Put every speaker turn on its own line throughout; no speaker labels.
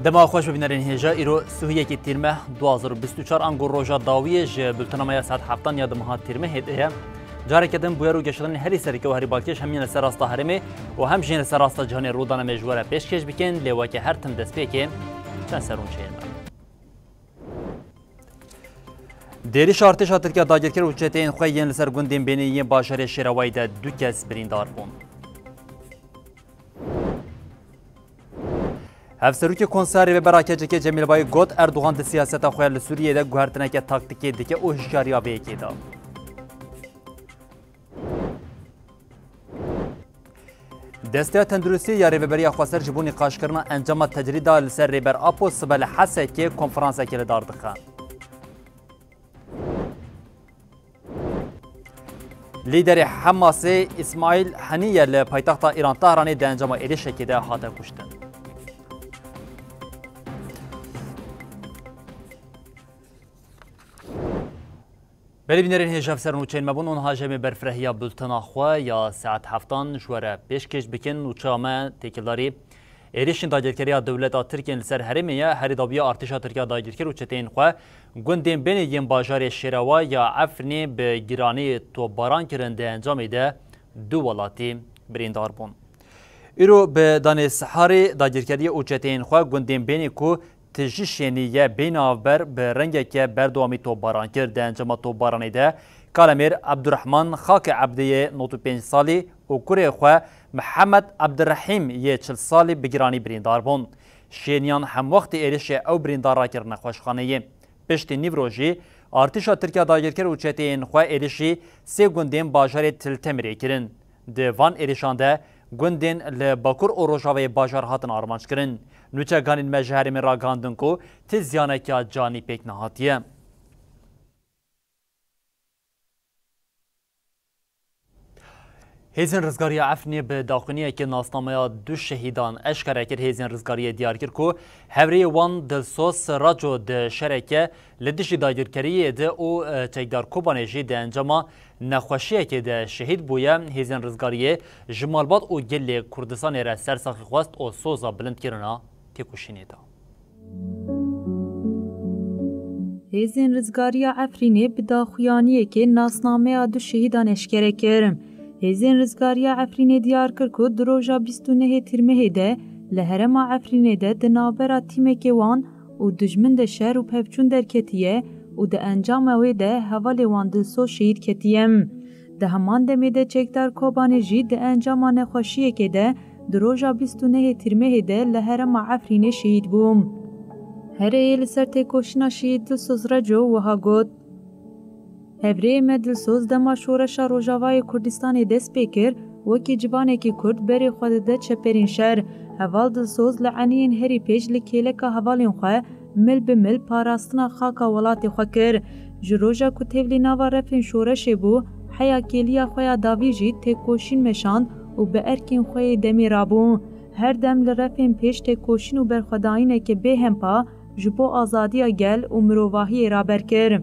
دما خوش ببینرین هجا ایرو سوهیه کی تیرمه 2024 انگور روژا داویه ج بلتنامه ساعت 7 یا دمها تیرمه هدیه جاری کدم بویرو گشتن هری سرکه و هری بالکش همین سراستا هرمه و هم جین سراستا جهان رودان مجوره پیشکش بکن لیوا که هر تم دست بکن چند سرون چیرمه دیریش ارتش ترکیه داگیرکر و چتین خوین لسر گوندین بینی باشار شیروایی ده دو کس بریندار بون هفسروکی کنسری و براکجی که جمیل بای گوت اردوغان ده سیاست خویل سوریه ده گوهرتنه که تاکتیکی دیگه او هشیاری آبه یکی ده دسته تندرستی یا ریبری خواستر جبونی قاش کرنا انجام تجرید لسر ریبر آپو سبل حسه که کنفرانس اکیل دار دخان لیدر حماس اسماعیل حنیه لپایتخت ایران طهرانی ده انجام ایریش که ده حاته کشتن بلی بینرین هجاب سرنوچین مبون اونها جمع برفرهیا بلتنا خواه یا ساعت هفتان شواره پیشکش بکن و چامه تکیلداری ایریشن داگیرکری دولت ترکیه لسر هرمیه هری دابیا ارتش ترکیه داگیرکر و چتین خواه گوندین بین یم باجار شیروا یا افرینی به گیرانی تو باران کرنده انجام ده دو ولاتی بریندار بون ایرو به دانه سحاری داگیرکری و چتین خواه گوندین بینی کو تجشینیه بین آور به رنگی که بردوامی تو باران کرده انجام تو بارانی ده کالمیر عبدالرحمن خاک عبدیه 95 سالی و کوری خواه محمد عبدالرحیم یه 40 سالی بگیرانی بریندار بون شینیان هم وقت ایرش او بریندار را کرنه خوشخانه پشت نیوروژی ارتشا ترکیه داگیرکر و چتین خواه ایرشی سه گوندین باجار تلتمری کرن دوان ایرشان ده گوندین لباکور و روژاوی باجار هاتن آرمانش کرن نوچه گانین مجهری من را گاندن کو تزیانه که جانی پیک نهاتیه هیزن رزگاری افنی به داخنیه که ناسنامه دو شهیدان اشکره کرد هیزن رزگاری دیار کرد که هوری وان دلسوس راجو ده شرکه لدیشی داگیرکریه ده او چکدار کوبانیجی ده انجام نخوشیه که ده شهید بویه هیزن رزگاری جمالباد او گل کردستان را سرساخی خواست او سوزا بلند کرنا تکوشینه ده
هیزن رزگاری افرینی به داخویانیه که ناسنامه دو شهیدان اشکره کرد هیزن رزگاری افرینی دیار کرد که دروژا 29 تیرمه ده لهرم افرینی ده دنابرا تیمه که وان و دجمن ده شهر و پفچون در کتیه و ده انجام اوی ده حوالی وان دلسو شهید کتیم ده همان دمی ده چکدار کوبانی جی ده انجام نخوشیه که ده دروژا 29 تیرمه ده لهرم افرینی شهید بوم هر ایل سر تکوشنا شهید دلسوز رجو وها گود هفری مدلسوز دما شورشا روژاوای کردستان دست بکر وکی جوانه که کرد بری خود ده چپرین شهر هوال دلسوز لعنین هری پیش لکیلکا هوالین خواه مل به مل پاراستنا خاکا ولاتی خواه کر جروژا کتیولی ناوا رفین شورشه بو حیا کلیا خواه داویجی تکوشین مشاند و به ارکین خواه دمی رابون هر دم لرفین پیش تکوشین و برخداینه که به همپا جبو آزادی گل و مروواهی رابر کر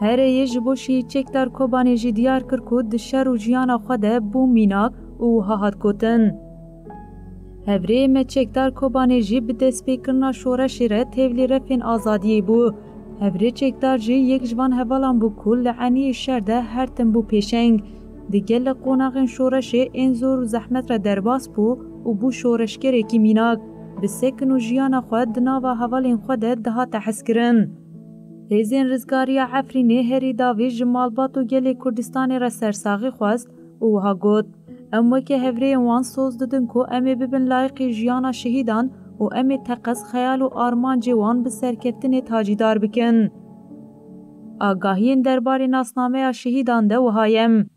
هر یه بو شیچک در کوبانی جی دیار کر کو دشر و جیانا خوده بو میناک و هاهات کوتن. هفری مچک در کوبانی جی به دست پیکرنا شورشی ره تیولی رفین آزادی بو. هفری چک در جی یک جوان هوالان بو کل لعنی شرده هر تن بو پیشنگ. دیگه لقوناقین شورشی این زور و زحمت را درباس بو و بو شورشگره کی میناک. بسکن و جیانا خود دنا و هوالین خوده ده تحس کرن. هیزن رزگاری افرینی هری داوی جمالبات و گلی کردستان را سرساغی خواست و وها گود اما که هفری وان سوز دادن که امی ببن لایقی جیانا شهیدان و امی تقص خیال و آرمان جوان به سرکتن تاجیدار بکن. آگاهین درباری ناسنامه شهیدان ده وهایم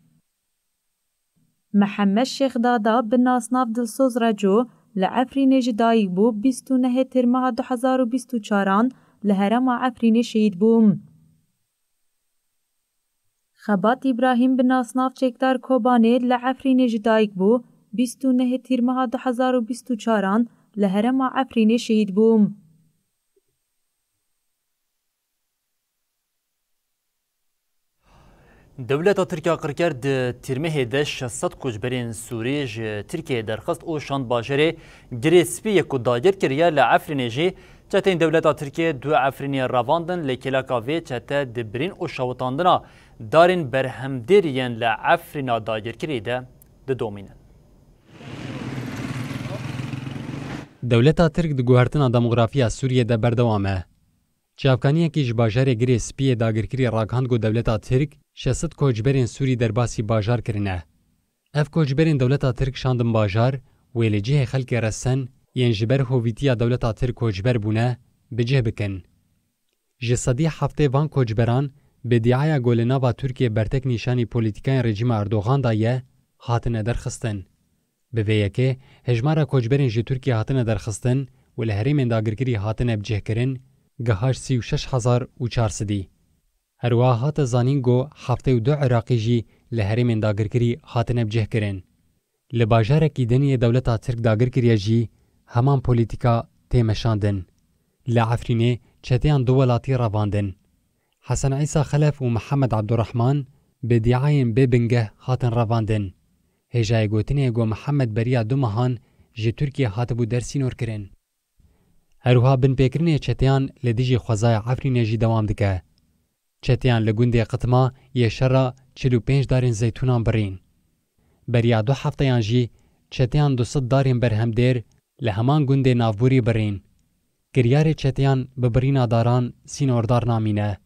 محمد شیخ دادا به ناسناف دلسوز رجو لعفرینی جدایی بو 29 ترمه 2024 لهرم عفرینی شهید بوم. خبات ابراهیم بن ناسناف چکدار کوبانی لعفرینی جدایک بو 29 تیرمه 2024 لهرم عفرینی شهید بوم.
دولت ترکیه کرد ترمه دش 600 کوچبرین سوری ج ترکیه درخواست او شاند باجره گریسپی کو دایر کریه لعفرین جی چتین دولت ترکیه دو عفرینی رواندن لکلاکا وی چته دبرین او شوتاندنا دارین برهمدیرین لعفرینا دایر کریده دومینن.
دولتا ترک د ګوهرتنا دموګرافیا سوریه د بردوامه چاپکانیه کی جباجر گریسپی داگرکری راگهاند گو دولتا ترک 600 کوچبرین سوری در باسی باجار کرنه. اف کوچبرین دولتا ترک شاندن باجار ویلجه خلک رسن ین جبر هویتیا دولتا ترک کوچبر بونه بجه بکن. جسدی هفته وان کوچبران به دیعای گولناوا ترکیه برتک نیشانی پولیتیکای رژیم اردوغان دایه هاتنه درخستن. به ویکه هجمارا کوچبرین جی ترکیه هاتنه درخستن و لهریم داگرکری هاتنه بجه کرن گهاش 36,400. هروا هات زانینگو هفته و دو عراقی جی لهریم داگرکری هاتنه بجه کرن. لباجارکی دنی دولتا ترک داگرکری جی همان پولیتیکا تیمشاندن. لعفرینه چتیان دو ولاتی رواندن. حسن عیسی خلف و محمد عبدالرحمن به دیعاین ببنگه هاتن رواندن. هجای گوتنه گو محمد بریا دو مهان جی ترکیه هاتبو درسی نور کرن. هروها بن پیکرنه چتیان لدیجی خوزای عفرینه جی دوام دکه. چتیان لگونده قطما یه شرا 45 دارین زیتونان برین. بریا دو هفتهان جی چتیان 200 دارین برهم دیر لهمان گونده نافبوری برین. گریار چتیان ببرینا داران سین اردار نامینه.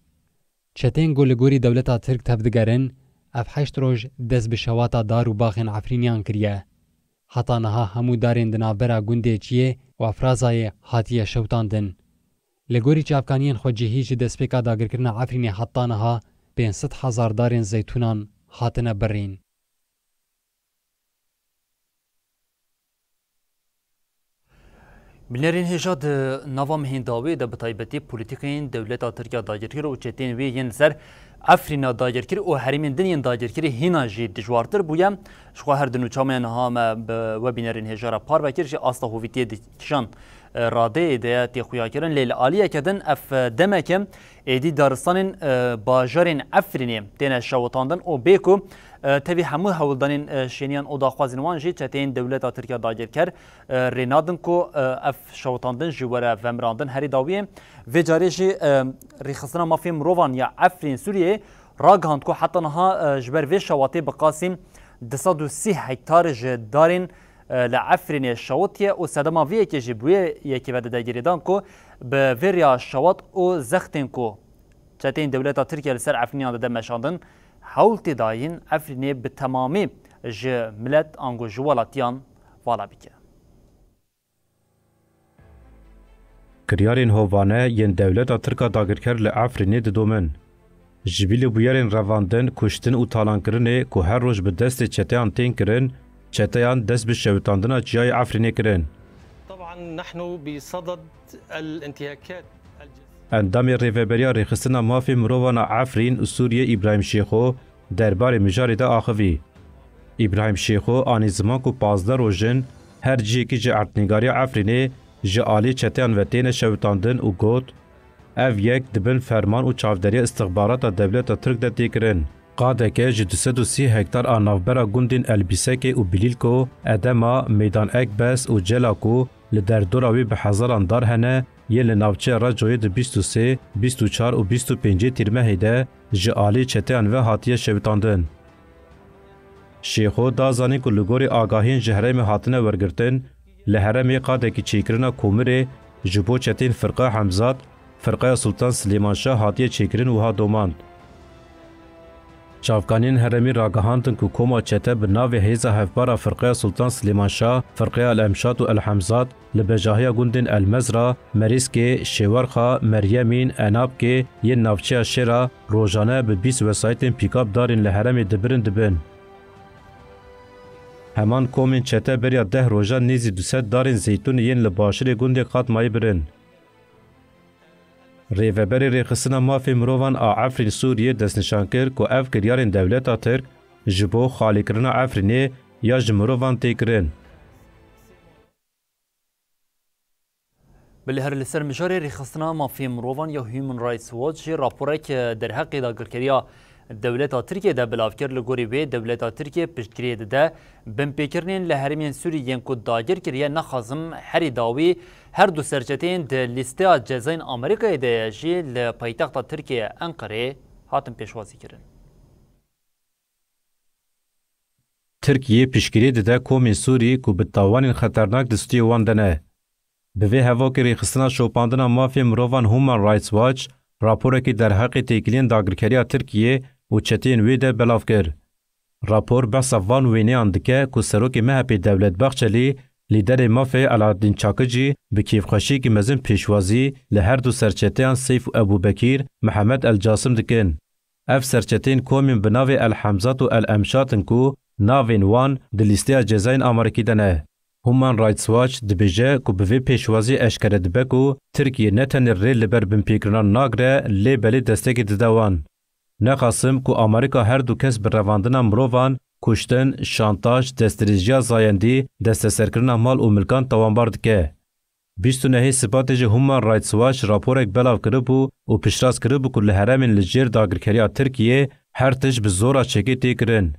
چتین گولگوری دولتا ترک تفدگرن اف 8 روز دست به شواتا دار و باخین عفرینیان کریه. حتی نها همو دارین دنابرا گونده چیه و افرازای حاتیه شوتاندن. لگوری چاپکانین خود جهیج دسپیکا داگرکرنا عفرینی حتی نها 500,000 دارین زیتونان حاتنه برین.
بلنرین هجاد نوام هنداوی ده بطایبتی پولیتیکین دولت ترکیه داگرکر و چتین وی ین سر افرینا داگرکر و حریمین دنین داگرکر هینا جی دجوارتر بویم شخوا هر دنو چامین هام و بینرین هجارا پار بکر جی آستا هویتی دکشان راده ده تخویا کرن لیل آلیه کدن اف دمکم ایدی دارستان باجارین افرینی تین شوتاندن و بیکو تبی همو هولدانین شینیان او داخوازنوان جی چتین دولت ترکیه داگرکر رینادن کو اف شوتاندن جواره ومراندن هری داویه و جاری جی ریخستنا مافی مروان یا افرین سوریه راگهاند کو حتی نها جبر و شواتی بقاسم 230 هکتار دارین لعفرین الشوطية وسادما فيه كجبوية يكيفاد دايريدان كو بفيريا الشوط و زختين كو چتين دولة تركيا لسر عفرينيان دا مشاندن حولتي داين عفريني بتمامي ج ملت انگو جوالاتيان والا بكه
كريارين هوفانه ين دولة تركا داگركر لعفريني ددومن جبيل بويرين رواندن كشتن و تالانكرنه كو هر روش بدست چتيان تين كرن چتيان دست بالشوتاندنا جاي عفريني كرن.
طبعا نحن بصدد الانتهاكات
اندام ريفبريا ريخستنا مافي مروان عفرين سوريا ابراهيم شيخو دربار مجاري دا آخوي. ابراهيم شيخو آني زمان کو 15 روزن هر جي کی جه ارتنگاري عفريني جه آلي چتيان وتين شوتاندن و گوت اف يك دبن فرمان و چاودري استخبارات دولت ترک دا تيكرن. قادکه جه 230 هکتار آنافبرا گوندین البیسکه و بلیلکو ادما میدان اکبس و جلاکو لدردوراوی به هزاران دار هنه یه لناوچه را جوی ده 23, 24 و 25 تیرمه هیده جه آلی چتیان و حاتیه شویتاندن. شیخو دازانی که لگوری آگاهین جهرم حاتنه ورگرتن لحرم قادکی چیکرنا کومره جبو چتین فرقه حمزات فرقه سلطان سلیمان شاه حاتیه چیکرن و ها دوماند. چافکانین هرمی راگهاندن که کوما چته بناوی هیزا هفبارا فرقه سلطان سلیمان شاه فرقه الامشاد و الحمزات لبجاهی گوندن المزرا مریسکه شیورخا مریمین انابکه یه نافچه شیرا روزانه به 20 وسایتین پیکاب دارین لحرم دبن. همان کومین چته بریا 10 روزا نیزی 200 دارین زیتون ین لباشر گوندی قاتمایی برن. ریوبری ریخستنا مافی مروان عفرین سوریه دست نشان کرد که اف کریارین دولتا ترک جبو خالی کرنا عفرینه یا جمروان تیکرین.
بله هر لسر مجاری ریخستنا مافی مروان یا هیومن رایتس واچ راپوره که در حق داگرکریا دولتا ترکیه ده بلاوکر لگوری وی دولتا ترکیه پشتگیری ده بمپیکرنین لحرمین سوریین کود داگر کریه نخازم هری داوی هر دو سرچتین ده لیسته جزاین آمریکای ده جی لپایتخت ترکیه انقره هاتم پیشوازی کرن.
ترکیه پشتگیری ده کومی سوری کو به تاوان خطرناک دستی واندنه. به وی هوا که ریخستنا شوپاندنا مافی مروان هومن رایتس واچ راپوره که در حق تیکلین داگرکریا ترکیه و چتین وی ده بلاف کر. راپور بحث وان وینه اندکه که سروک مهپی دولت بخشلی لیدر مافی علادین چاکجی به کیفخوشی که مزن پیشوازی لهر دو سرچتیان سیف و ابو بکیر محمد الجاسم دکن. اف سرچتین کومین بناوی الحمزات و الامشاتن کو ناوین وان دلیسته جزاین آمریکی دنه. هومن رایتس واچ دبیجه کو به پیشوازی اشکره دبه کو ترکیه نتن ری لبر بمپیکران ناگره لی بلی دستگی ددوان. نخاسم کو آمریکا هر دو کس برواندن مروان کشتن، شانتاج، دستریجیا زایندی، دست سرکرنا مال و ملکان توانبار دکه. 29 سپاتج هومن رایتس واچ راپورک بلاو کربو و پیشراز کربو که لحرمین لجیر داگرکریا ترکیه هر تش به زورا چکی تیکرن.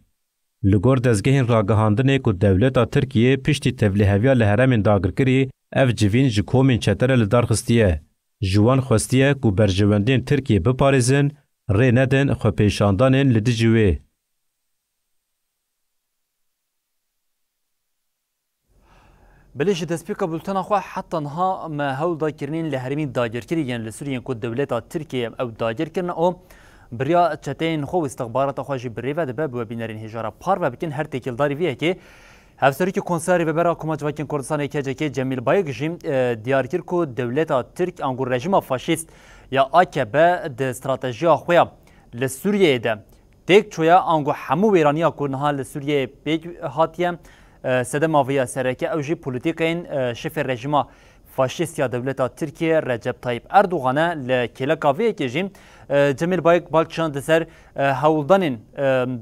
لگور دزگهین راگهاندنه که دولتا ترکیه پشتی تبلیهویا لحرمین داگرکری اف جوین جکومین چتر لدار خستیه. جوان خستیه که برجواندین ترکیه بپارزن ری ندن خو پیشاندانین لدی جوی.
بلش دسپیکا بولتنا خو حتی نها ما هول داگرکرین لحرمین داگرکری یعنی لسوریین که دولتا ترکیه او داگرکرن او بریا چتین خو استخبارات خواجی بریو ده به بینرین هجاره پار و بکن هر تکیل داری ویه که هفسری که کنساری ببرا کماج وکن کردستان که جمیل بایگ جیم دیار کر کو دولت ترک انگور رژیم فاشیست یا AKP د استراتژی خویا لسوریه ده تک چویا انگو همو ویرانیا کونها لسوریه بیگ هاتیه سدم آویا سرکه اوجی پولیتیکین شف رژیم فاشیست یا دولت ترکیه رجب طیب اردوغانه لکلکاویه که جیم جمیل بایک بالکشان دسر هولدانین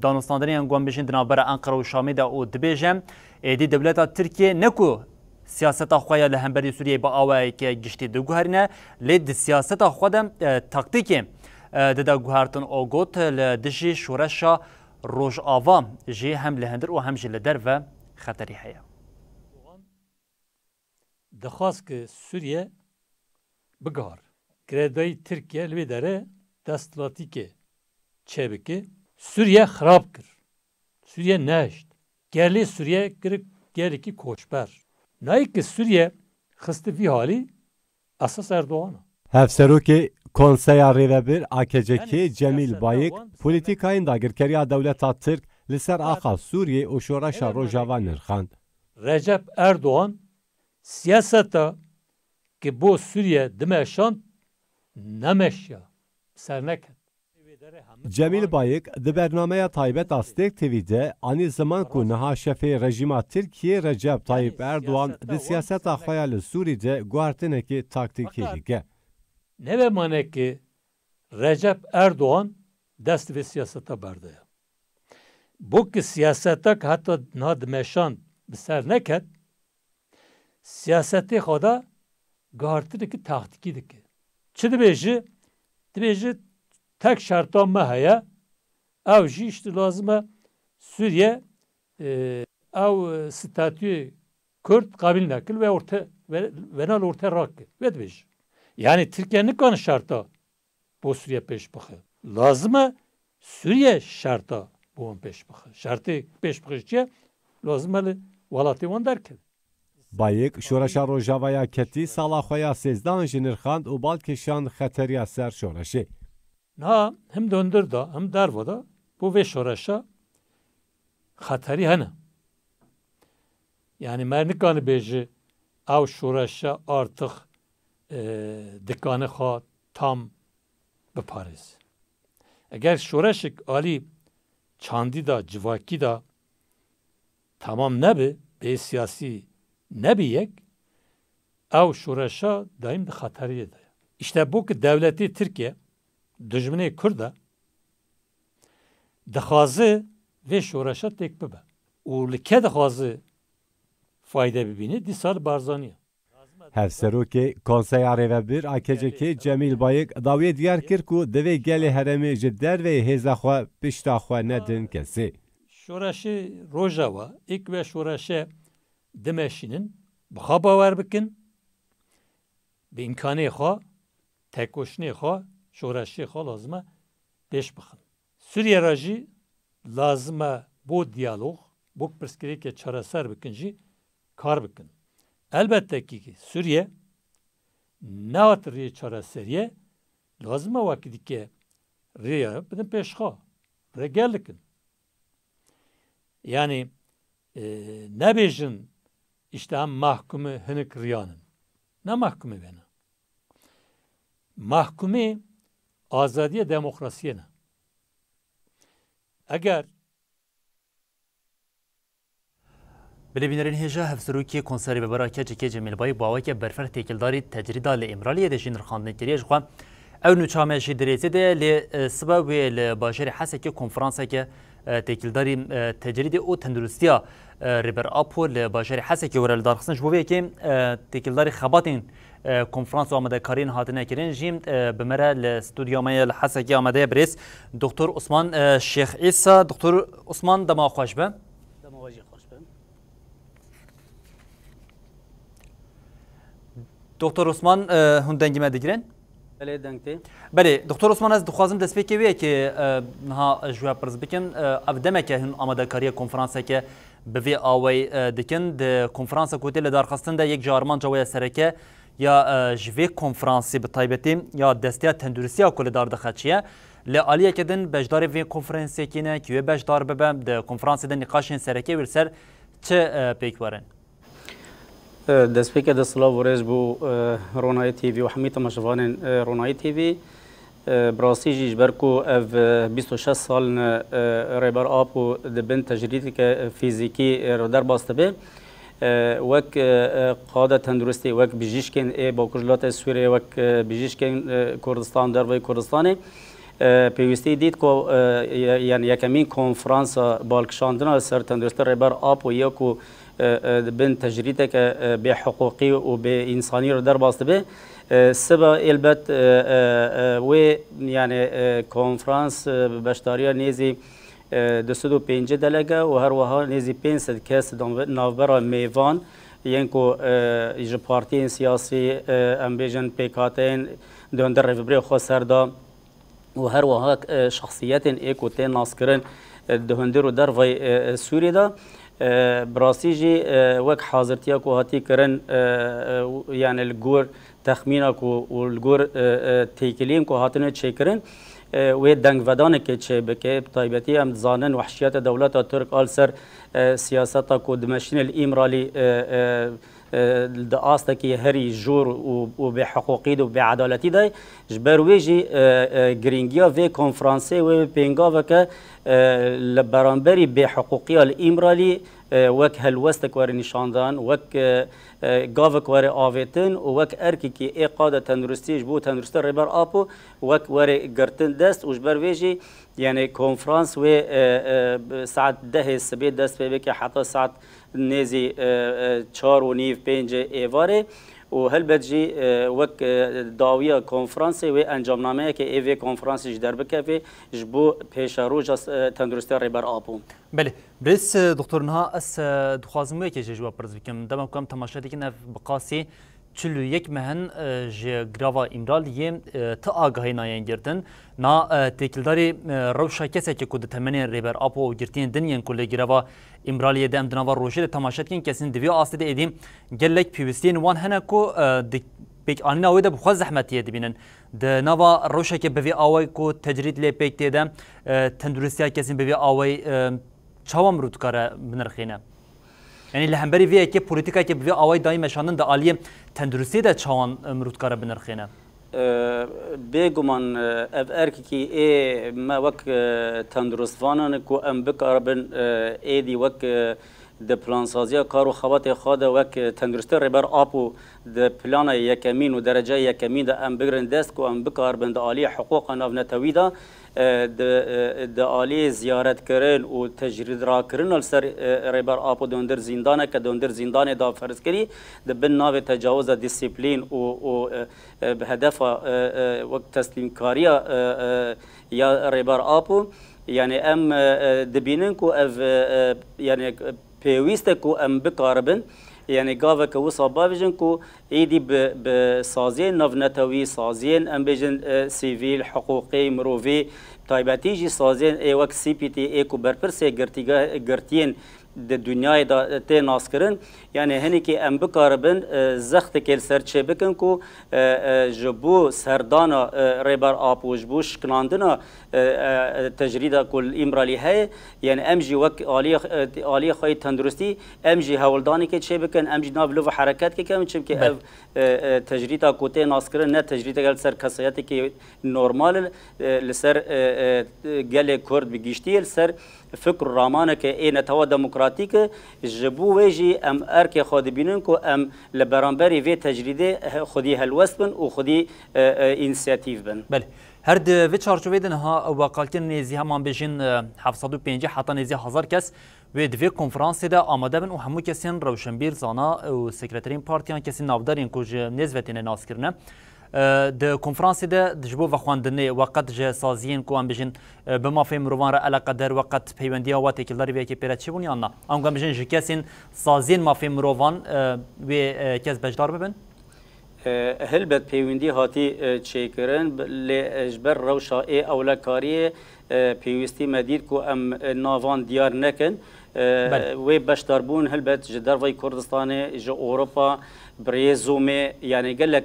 دانستاندنی انگوان بشین دنابر انقره و شامی ده او دبیجم ایدی دولت ترکیه نکو سیاست خواه لهمبری سوریه با آوه که گشتی دو گوهرینه لید سیاست خواه تاکتیکی ده گوهرتن اوگوت لدشی شورشا روش آوا جی هم لهندر و هم جلدر و خطری حیا
دخواست که سوریه بگار گردای ترکیه لوی داره دستلاتی که چه بکه سوریه خراب کر سوریه نشت گرلی سوریه گرلی که کوچبر نایی که سوریه خسته فی حالی اساس اردوانه
هفسروکی کنسیا ریوبر AKC'ki Cemil Bayık politikayın dagirkeriya devleta Türk لسر آخا سوریه و شورش روجاوا نرخاند.
رجب اردوغان سیاستا که بو سوریه دمشان نمشیا سر نکد.
Cemil Bayık د برنامه تایبت استیک تیویده آنی زمان کو نها شفی رژیم ترکیه رجب طایب اردوغان د سیاست خیال سوری ده گوارتنه کی تاکتیکی دیگه.
نه به معنی که رجب اردوغان دست به سیاستا برده. بو که سیاستا که حتی نه دمشان بسر نکد سیاستی خدا گوارتنه کی تاکتیکی دیگه. چه دبیجی؟ دبیجی tek şarttan mahaya ev jî işte lazım Suriye ev statü Kürt kabil nakil ve orta venal orta rak ve dbej. Yani Türkiye'nin kan şarta bu Suriye peş bakı. Lazım Suriye şarta bu peş bakı. Şartı peş bakıcı lazım valatı van derken.
Bayık şoraşa rojavaya keti salaxoya sezdan jinirxand u balkişan xateriya ser şoraşi.
Na hem döndür da hem dervada bu ve şoraşa hatari hene. Yani mernikanı beji av şoraşa artık dikkanı ha tam bepariz. Eğer şoraşık ali çandi da civaki da tamam nebi be siyasi nebi yek av şoraşa daim de hatariye de. İşte bu ki devleti Türkiye دجمنه کرده دخوازه و شورشا تک ببه و لکه دخوازه فایده ببینه دی سال بارزانیه
هفسروکی کنسیا ریوبر آکجکی جمیل بایک داوی دیار کرد که دوی گل هرمی جدر و هزاخوا پشتاخوا ندن کسی.
شورش روژاوا ایک و شورش دمشینن بخوا باور بکن به امکانه خواه تکوشنی خواه شورشی خواه لازمه پیش بخن. سوریه راجی لازمه بو دیالوگ بو پرسکری که چارەسەر بکن جی کار بکن. البته کی Suriye ne atırıyor çarəsəriye lazım vakti ki riya بدن peşxa regellikin. Yani ne bejin işte hem mahkumu hınık riyanın. Ne mahkumu bana? Mahkumi azadiye demokrasiye ne? Eğer
بلبینرین هجا هفسروکی کنسری به برای که جمیل بای باوی که برفر تکیلداری تجرید ل امرالی دشین رخاندن کریش خو او نوچامه شی درېته ده ل سبب ل باشر حسه که کنفرانسه که تکیلداری تجرید او تندرستیا ریبر اپو ل باشر حسه که ورل دارخصن جووی که تکیلداری خباتین کنفرانس آمده کارین هاتنه کرین جیم بمره ل استودیو مای حسه که آمده بریس دکتر عثمان شیخ عیسی دکتر عثمان دما خوش به دکتر عثمان هندنگی مدیگرن؟
بله دنگتی.
بله دکتر عثمان از دخوازم دست پی که که نها جواب پرز بکن افدمه که هن آماده کاری کنفرانس که به وی آوی دکن د کنفرانس کوتی لدار خواستن ده یک جارمان جوای سرکه یا جوی کنفرانسی به طایبتی یا دستیا تندرستی کل دار دخچیه لعالیه کدن بجدار وی کنفرانسی کینه که بجدار ببم د کنفرانس ده نقاشین سرکه ورسر چه پیک وارن؟
دست پیک دست لا ورز بو رونای تیوی و حمیت مشوان رونای تیوی براسی جیش برکو اف 26 سال ریبر آپو دبن تجریدی که فیزیکی رو در باسته به وک قاده تندرستی وک بیجیشکن با کجلات سوریه وک بیجیشکن کردستان در وی کردستانی پیوستی دید که یعنی یکمین کنفرانس بالکشاندن سر تندرستی ریبر آپو یا کو بين تجريدك بحقوقي وبإنساني در باسته به سبا البت و يعني كونفرانس بشتاريا نيزي دستو پنج دلگه و هر وها نيزي 500 کس نوبرا میوان ينكو يج پارتين سياسي امبيجن بيكاتين دون در ريبري خو سردا و هر وها شخصيات ايكو تين ناسكرن دهندرو در في سوريا دا براسيجي وك حاضرتيا كو هاتي كرن يعني الجور تخمينك والجور تيكلين كو هاتنا تشيكرن و دنگ ودان که چه بکه طایبتی هم زانن وحشیت دولت ترک آلسر سیاست کو دمشین الامرالی دعاست که هری جور و به حقوقی و به عدالتی دای جبرویجی گرینگیا و کنفرانسی و پینگا و که لبرانبری به حقوقی الامرالی وک هلوستک ور نشاندن وک گاوک ور آویتن و وک ارکی که اقاده تندرستیش بو تندرستی ریبر آپو وک ور گرتن دست و جبرویجی يعني كونفرانس و ساعت 10 الصبح دست به که حتی ساعت نزی 4 و نیف 5 ایواره و هل بجی وک داویه کنفرانس و انجامنامه که ایوی کنفرانس در بکه جبو پیش روز تندرستی ریبر آپو.
بله برس دکتر نها اس دخوازم که جواب پرز بکم دم کم تماشا دیگه بقاسی 41 مهن ج گراوا امرال یم تا آگاهی نایان گردن نا تکیلداری روشا کسی که کود تمنی ریبر آپو و گرتین دنیان کل گراوا امرالی دم دنوا روشه تماشا کن کسین دوی آسده ایدیم گلک پیوستین وان هنه کو بیک آنی نویده بخواست زحمتیه دبینن د نوا روشا که بوی آوای کو تجرید لی بیک دیدم تندرستی کسین بوی آوای چاوام رود کاره بنرخینه یعنی لهمبری وی که پولیتیکا که بوی آوای دایم شانن د عالی تندرستی ده چوان مرودکار بنرخینه
بگمان اف ارکی کی ما وک تندرست وانان کو ام بکار بن ایدی وک د پلانسازی کار و خوات خود وک تندرستی ریبر آپو د پلان یکمین و درجه یکمین د ام بگرن دست کو ام بکار بند عالی حقوق ناو نتوی دا د عالی زیارت کردن و تجرید را کردن سر ریبر آپو دوندر زندانه که دوندر زندانه دا فرض کری د بن ناو تجاوز دیسیپلین و به هدف وقت تسلیم کاریا یا ریبر آپو یعنی ام دبینن کو یعنی پیوست کو ام بکاربن یعنی گاوه که وصا باویجن کو ایدی به سازین نونتوی سازین ام بیجن سیویل حقوقی مروفی تایبتی جی سازین ای وقت سی پی تی ای کو برپرسه گرتین د دنیای دا تی ناس کرن یعنی هنی که ام بکاربن زخت کل سرچه بکن کو جبو سردانا ریبر آپو جبو شکناندنا تجریده کل امرالی های یعنی ام جی وک آلی خواهی تندرستی ام جی هولدانی که چه بکن ام جی ناولو و حرکت که کم چون که تجریده کو تی ناس کرن نه تجریده گل سر کسایتی که نورمال لسر گل کرد بگیشتی لسر فکر رامانه که این نتوا دموکراتیک جبو ویجی ام ارک خود بینن کو ام لبرانبری وی تجریده خودی هلوست بن و خودی اینسیاتیو بن.
بله. هر دوی چارچوبه دنها وکالتین نیزی همان بیشین 750 حتی نیزی 1000 کس و دوی کنفرانسی ده آماده بن و همو کسین روشنبیر زانا و سکرترین پارتیان کسی نافدارین کج نزوتین ناس کرنه. د کنفرانسی ده دجبو و خواندنی وقت جه سازین کو ام بیشین به ما فهم روان را علاقه در وقت پیوندی آوات کلداری وی که پیرد چی بونی آنها ام گم بیشین جکسین سازین ما فهم روان و کس بجدار ببین
هلبت پیوندی هاتی چیکرن لجبر روشا ای اولکاری پیوستی مدید کو ام ناوان دیار نکن و بشتربون هلبت جدر وی کردستان جو اوروپا بريزومي يعني قال لك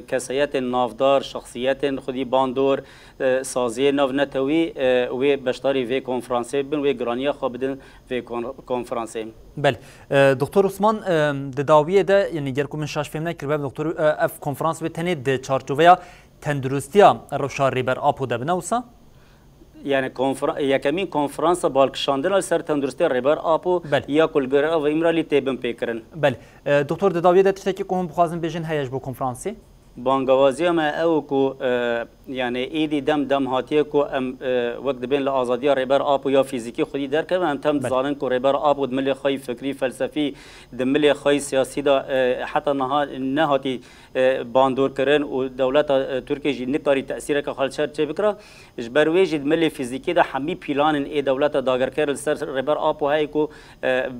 كسيات النافدار شخصيات خدي باندور سازي ناف نتوي و بشتاري في كونفرنسي بن و جرانيا خابدن في كونفرنسي
بله دكتور عثمان داویه ده یعنی گرکو من شاش فهمنا کربه دكتور اف کنفرانس و تنه د چارچوبه تندرستیا روشار ریبر آپو ده بنوسا
يعني يكمين كونفرنس بالكشاندنا سر تندرستي ريبر آپو یا کل گره و امرالی تیبن پیکرن.
بله دکتر داویه ده تشتکی که هم بخوازم بیشن هیچ بو کنفرانسی؟
بانگوازی ما او کو يعني ایدی دم هاتیه کو ام وقت بین لآزادی ریبر آپو یا فیزیکی خودی در که ام تم زانن کو ریبر آپو دملی خواهی فکری فلسفی دملی خواهی سیاسی دا حتی نهاتی باندور کرن و دولت ترکیه جی نکاری تأثیر که خالشار چه بکره جبروی جی دملی فیزیکی دا همی پیلان ای دولت داگر کرد سر ریبر آپو های کو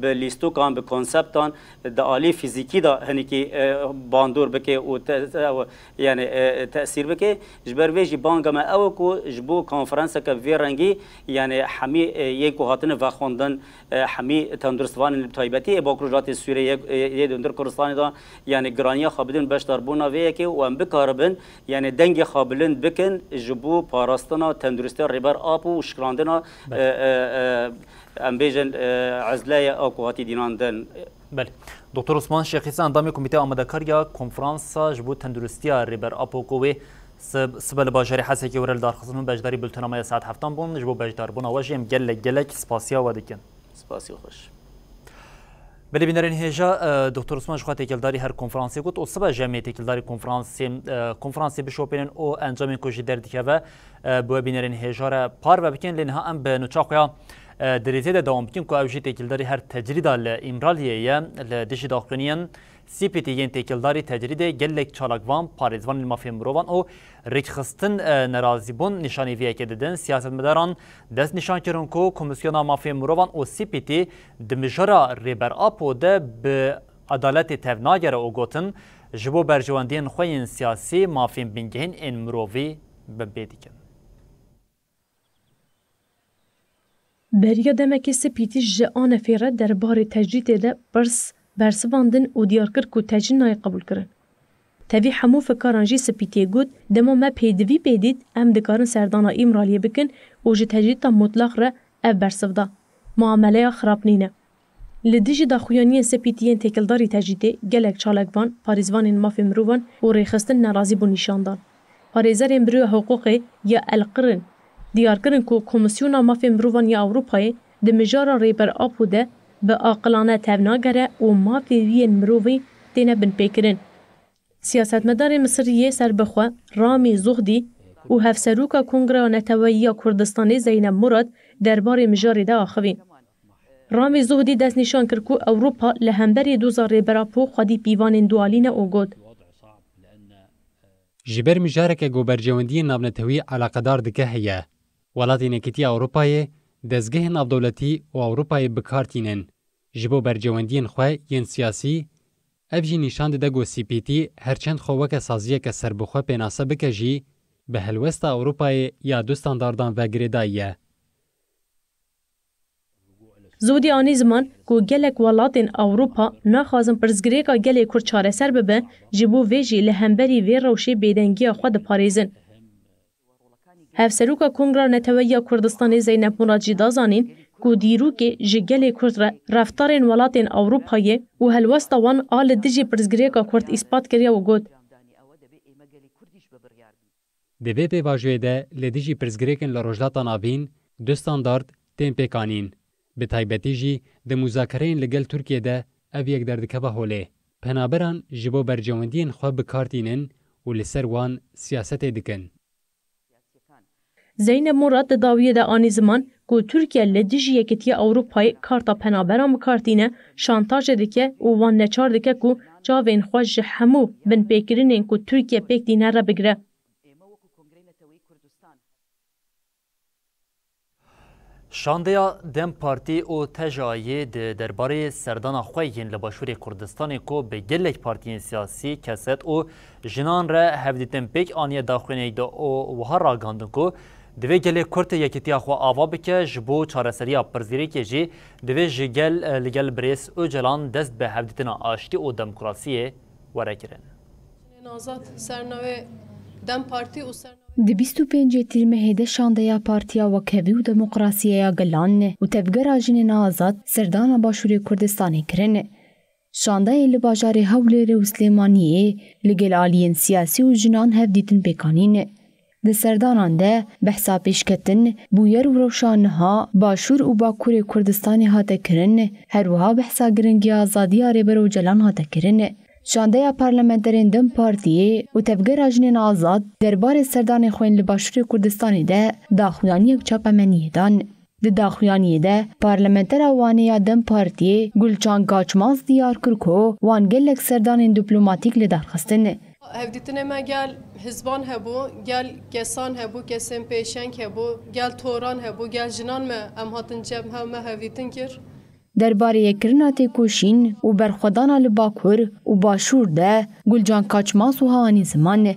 به لیستو کان به کنسپتان دا عالی فیزیکی دا هنی که باندور بکه و يعني تأثير بك جبر ويجي بانجا ما أو كو جبو كونفرنس كفي رنجي يعني حمي يكو هاتن فخوندن حمي تندرستوان التايبتي باكروجات السورية يدندر كردستان دا يعني جرانيا خابدن باش دربونا ويكي وام بكاربن يعني دنجي خابلن بكن جبو باراستنا تندرستي ريبر آبو وشكراندنا ام بيجن عزلايا او كواتي ديناندن
بله دکتر عثمان شیخیسان اندام کمیته آمادهکاری کنفرانس جبو تندرستی ریبر آپو کوی سبل باجری حسی که ورل دارخصون بجداری بلتنامه ساعت هفتان بون جبو بجدار بون آواجیم گلک سپاسیا و دیکن
سپاسیا خوش
بله بینرین هجا دکتر عثمان شخواه تکلداری هر کنفرانسی گفت او سبا جمعی تکلداری کنفرانسی بشوپینن او انجام کجی دردیکه و بو بینرین هجا را پار و بکن لنها ام به نوچاقویا دريزه ده دوام بكين كو اوجي تكيلداري هر تجريد الامراليه لدشي داخليا سي بي تي ين تكيلداري تجريد جلك چالاكوان پاريزوان المافيا مروان او ريخستن نرازيبون نشاني فيه كددن سياست مداران دست نشان كرن كو كوميسيونا مافيا مروان او سي بي تي دمجرا ريبر ابو ده ب عدالت تفناگر او گوتن جبو برجواندين خوين سياسي مافيا بنگهن ان مروفي ببيديكن
بریا دمکی سپیتی جان فیره در بار تجدید ده برسواندن و دیار کرد که تجدید نای قبول کرن. تاوی همو فکرانجی سپیتی گود دما ما پیدوی پیدید ام دکارن سردانا امرالیه بکن و جه تجدید تا مطلق را اف برسودا. معامله خراب نینه. لدیجی دا خویانی سپیتیین تکلداری تجدیده گلک چالکوان، پاریزوان مافی مروان و ریخستن نرازی بو نشاندان. پاریزار امبرو حقوقی یا القرن دیار کردن که کمیسیون مافیا مروان یا اروپای د مجارا ریبر آپو ده به عاقلانه توناگره و مافیوی مروی تینه بن پیکرن. سیاستمدار مصریه سربخوا رامی زغدی و هفسروکا کنگره نتوایی کردستانی زینب مراد درباره مجاری ده آخوین. رامی زغدی دست نشان کرد که اوروپا لهمبری 2000 براپو خودی پیوان دوالین او گود.
جبر مجارك گوبرجوندی نابنتوی علاقدار دکه هیه. ولاتی نکتی اوروپای دزگه نابدولتی و اوروپای بکارتینن. جبو برجوندین خواه ین سیاسی اف جی نشان ده گو سی پی تی هرچند خواه سازیه که سربخواه پیناسه بکه جی به هلوست اوروپای یا دو ستانداردان و گریداییه.
زودی آنی زمان که گلک ولاتین اوروپا نخوازن پرزگریکا گلی کرد چاره سر ببن جبو ویجی لهمبری وی روشی بیدنگی خود پاریزن. هفسروکا کنگره نتوایی کردستانی زینب مراد جی دازانین که دیرو که جگلی کرد رفتارین ولاتین اوروپایی و هلوست وان آل دیجی پرزگریکا کرد اثبات کریا و گود.
دوی پی واجوه ده لدیجی پرزگریکن لروجلاتا نابین دو ستاندارد تین پیکانین. به تایبەتی جی د مذاکرین لەگەل تورکیە ده ev yek derdikeva holê. Penaberan ji bo bercewendiyên xwe bikartînin û li ser wan siyasetê dikin.
Zeynep Murat di dawiyê de anî ziman ku Tirkiye li dijî Yekîtiya Ewropayê karta penaberan bikartîne şantajê dike û wan neçar dike ku çavên xwe ji hemû binpêkirinên ku Tirkiye pêk dîne re bigire.
شاندیا دم پارتی او تجایی درباره سردان خویین لباشور کردستان کو به گلک پارتیین سیاسی کست او جنان را هفدیتن پیک آنیه داخلینه دا او وها راگاندن کو دوی گل کرت یکیتیا خو آوا بکه جبو چارەسەریya پرزیری که جی دوی جگل لگل بریس او جلان دست به هفدیتن آشتی او دموکراسیه وره کرن.
نازاد سرنوه دم پارتی او سرنوه
د 25 تیرمه ده شاندیا پارتیا وکوی و دموکراسیه گلان و تفگر جنین آزاد سردان باشور کردستانی کرن. شاندای لباجار حول و سلیمانیه لگل آلین سیاسی و جنان هفدیتن بکانین. ده سردانان ده بحثا پیشکتن بویر و روشانها باشور و باکور کردستانی هاته کرن هر وها بحثا گرنگی آزادی آریبر و جلان هاته کرن. شاندیا پارلمانترین دم پارتیه و تفگر جنین آزاد درباره سردان خوین لباشور کردستانی ده داخویانی یک چاپمنیه دان. ده داخویانی ده پارلمانتر وانیا دم پارتیه گلچان گاچماز دیار کرکو وان گلک سردان دیپلماتیک لدرخستن.
هفدیتنه ما گل حزبان هبو، گل کسان هبو، کسان پیشنگ هبو، گل توران هبو، گل جنان ما ام هاتن جب هم هفدیتن کر.
درباره کرنات کوشین و برخودان لباکور و باشور ده گلجان کاچماس و هانی زمان.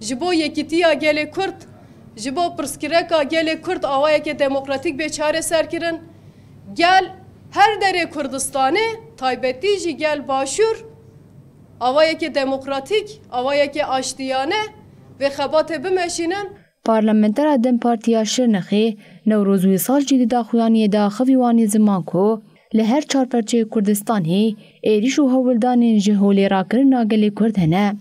جبو یکیتیا گل کرد، جبو پرسکرکا گل کرد آوایی که دموکراتیک بیچاره سر کرن. گل هر دره کردستانه تایبتی جی گل باشور آوایی که دموکراتیک، آوایی که آشتیانه و خبات بمشینن.
پارلمانتر دم پارتیا شرنخی نوروزوی سال جدید داخویانی داخوی وانی زمان کو لهر چار پرچه کردستانی ایریش و هولدان جهولی را کرن ناگلی کرد هنه.